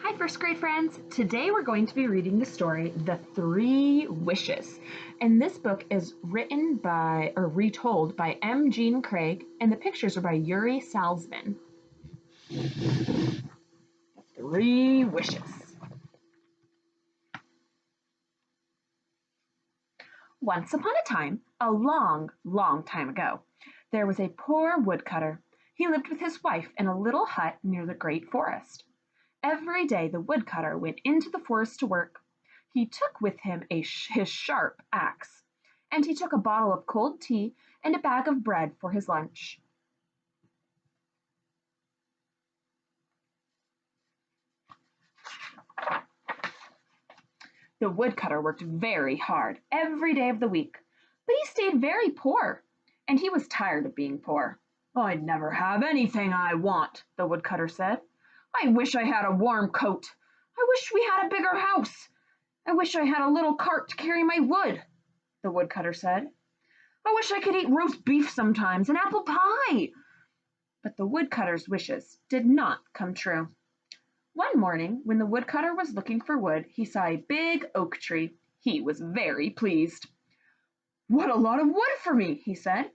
Hi, first grade friends. Today we're going to be reading the story, The Three Wishes. And this book is retold by M. Jean Craig, and the pictures are by Yuri Salzman. The Three Wishes. Once upon a time, a long, long time ago, there was a poor woodcutter. He lived with his wife in a little hut near the great forest. Every day the woodcutter went into the forest to work. He took with him his sharp axe, and he took a bottle of cold tea and a bag of bread for his lunch. The woodcutter worked very hard every day of the week, but he stayed very poor, and he was tired of being poor. "I'd never have anything I want," the woodcutter said. "I wish I had a warm coat. I wish we had a bigger house. I wish I had a little cart to carry my wood," the woodcutter said. "I wish I could eat roast beef sometimes and apple pie." But the woodcutter's wishes did not come true. One morning, when the woodcutter was looking for wood, he saw a big oak tree. He was very pleased. "What a lot of wood for me," he said.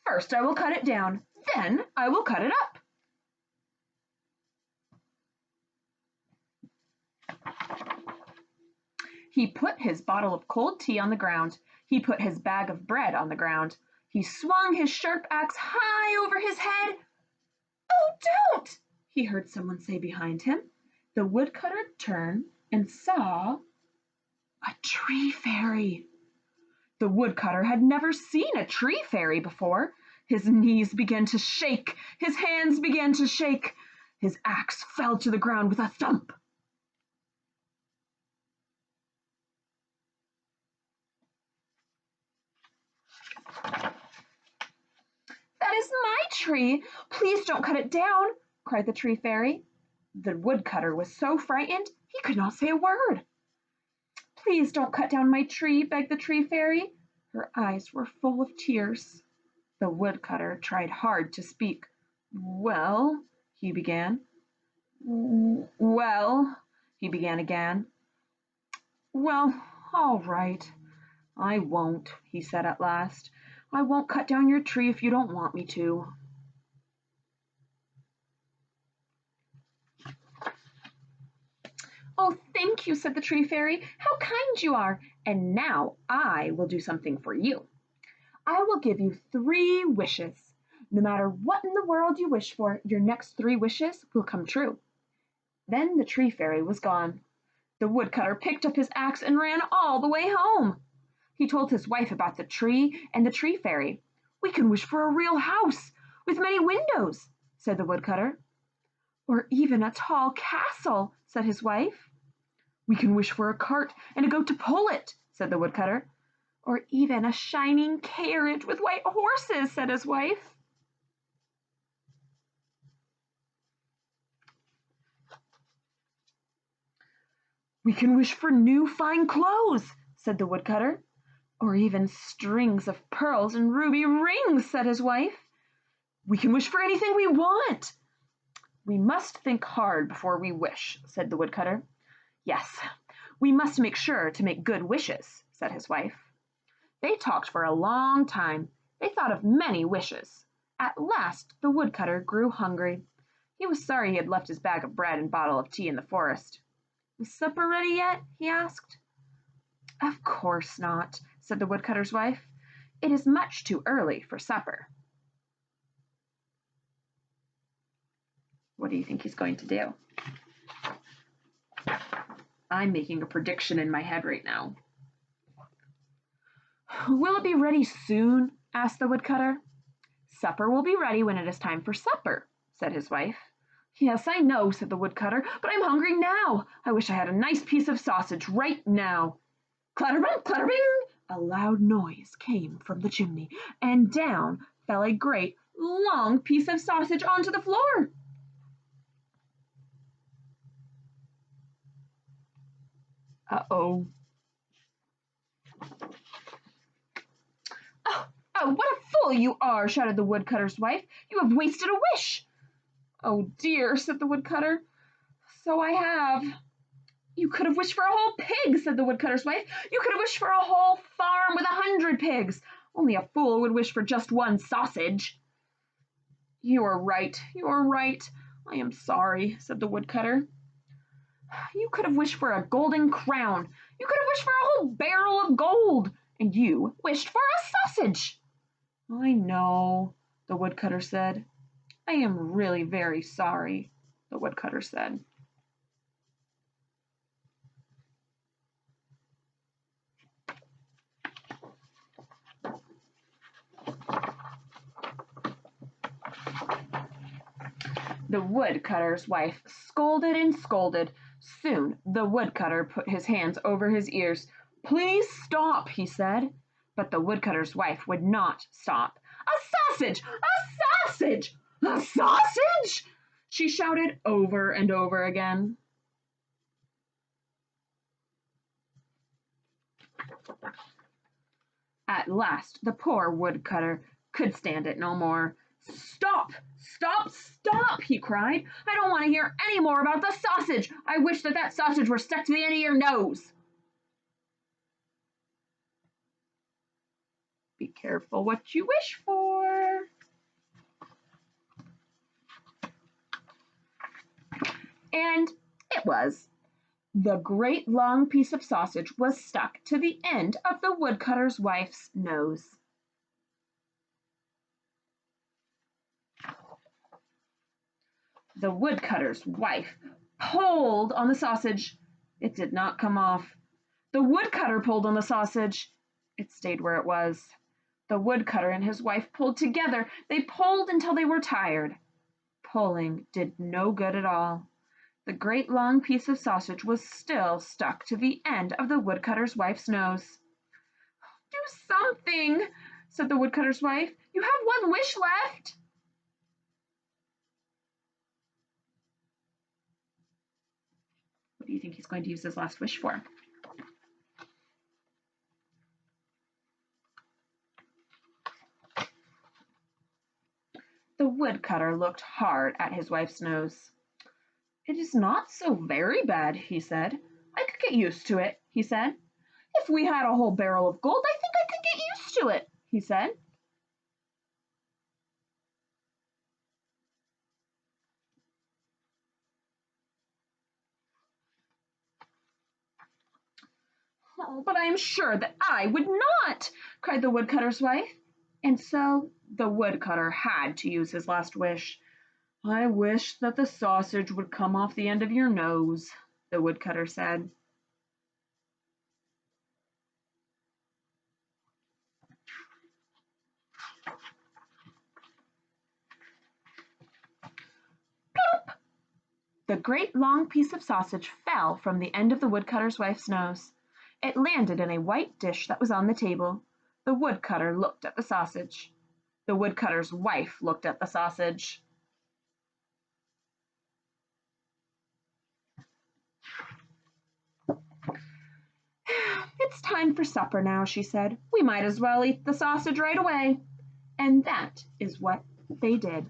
"First I will cut it down, then I will cut it up." He put his bottle of cold tea on the ground. He put his bag of bread on the ground. He swung his sharp axe high over his head. "Oh, don't!" he heard someone say behind him. The woodcutter turned and saw a tree fairy. The woodcutter had never seen a tree fairy before. His knees began to shake. His hands began to shake. His axe fell to the ground with a thump. "That is my tree. Please don't cut it down," cried the tree fairy. The woodcutter was so frightened he could not say a word. "Please don't cut down my tree," begged the tree fairy. Her eyes were full of tears. The woodcutter tried hard to speak. "Well," he began. "Well," he began again. "Well, all right. I won't," he said at last. "I won't cut down your tree if you don't want me to." "Oh, thank you," said the tree fairy. "How kind you are. And now I will do something for you. I will give you 3 wishes. No matter what in the world you wish for, your next 3 wishes will come true." Then the tree fairy was gone. The woodcutter picked up his axe and ran all the way home. He told his wife about the tree and the tree fairy. "We can wish for a real house with many windows," said the woodcutter. "Or even a tall castle," said his wife. "We can wish for a cart and a goat to pull it," said the woodcutter. "Or even a shining carriage with white horses," said his wife. "We can wish for new fine clothes," said the woodcutter. "Or even strings of pearls and ruby rings," said his wife. "We can wish for anything we want." "We must think hard before we wish," said the woodcutter. "Yes, we must make sure to make good wishes," said his wife. They talked for a long time. They thought of many wishes. At last the woodcutter grew hungry. He was sorry he had left his bag of bread and bottle of tea in the forest. "Is supper ready yet?" he asked. "Of course not," said the woodcutter's wife. "It is much too early for supper." What do you think he's going to do? I'm making a prediction in my head right now. "Will it be ready soon?" asked the woodcutter. "Supper will be ready when it is time for supper," said his wife. "Yes, I know," said the woodcutter, "but I'm hungry now. I wish I had a nice piece of sausage right now." Clatter-bing, clatter-bing! A loud noise came from the chimney, and down fell a great, long piece of sausage onto the floor. Uh-oh. "Oh, oh, what a fool you are!" shouted the woodcutter's wife. "You have wasted a wish." "Oh dear," said the woodcutter. So I have. You could have wished for a whole pig, said the woodcutter's wife. You could have wished for a whole farm with 100 pigs. Only a fool would wish for just one sausage. You are right, you are right. I am sorry, said the woodcutter. You could have wished for a golden crown. You could have wished for a whole barrel of gold. And you wished for a sausage. I know, the woodcutter said. I am really very sorry, the woodcutter said. The woodcutter's wife scolded and scolded. Soon the woodcutter put his hands over his ears. Please stop, he said. But the woodcutter's wife would not stop. A sausage! A sausage! A sausage! She shouted over and over again. At last the poor woodcutter could stand it no more. Stop! Stop! Stop! He cried. I don't want to hear any more about the sausage. I wish that sausage were stuck to the end of your nose. Be careful what you wish for. And it was. The great long piece of sausage was stuck to the end of the woodcutter's wife's nose. The woodcutter's wife pulled on the sausage. It did not come off. The woodcutter pulled on the sausage. It stayed where it was. The woodcutter and his wife pulled together. They pulled until they were tired. Pulling did no good at all. The great long piece of sausage was still stuck to the end of the woodcutter's wife's nose. Do something, said the woodcutter's wife. You have one wish left. What do you think he's going to use his last wish for? The woodcutter looked hard at his wife's nose. It is not so very bad, he said. I could get used to it, he said. If we had a whole barrel of gold, I think I could get used to it, he said. Oh, but I am sure that I would not, cried the woodcutter's wife. And so the woodcutter had to use his last wish. I wish that the sausage would come off the end of your nose, the woodcutter said. Plop! The great long piece of sausage fell from the end of the woodcutter's wife's nose. It landed in a white dish that was on the table. The woodcutter looked at the sausage. The woodcutter's wife looked at the sausage. It's time for supper now, she said. We might as well eat the sausage right away. And that is what they did.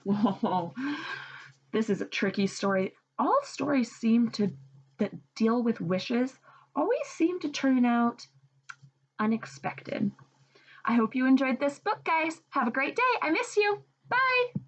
Whoa, this is a tricky story. All stories that deal with wishes always seem to turn out unexpected. I hope you enjoyed this book, guys. Have a great day. I miss you. Bye.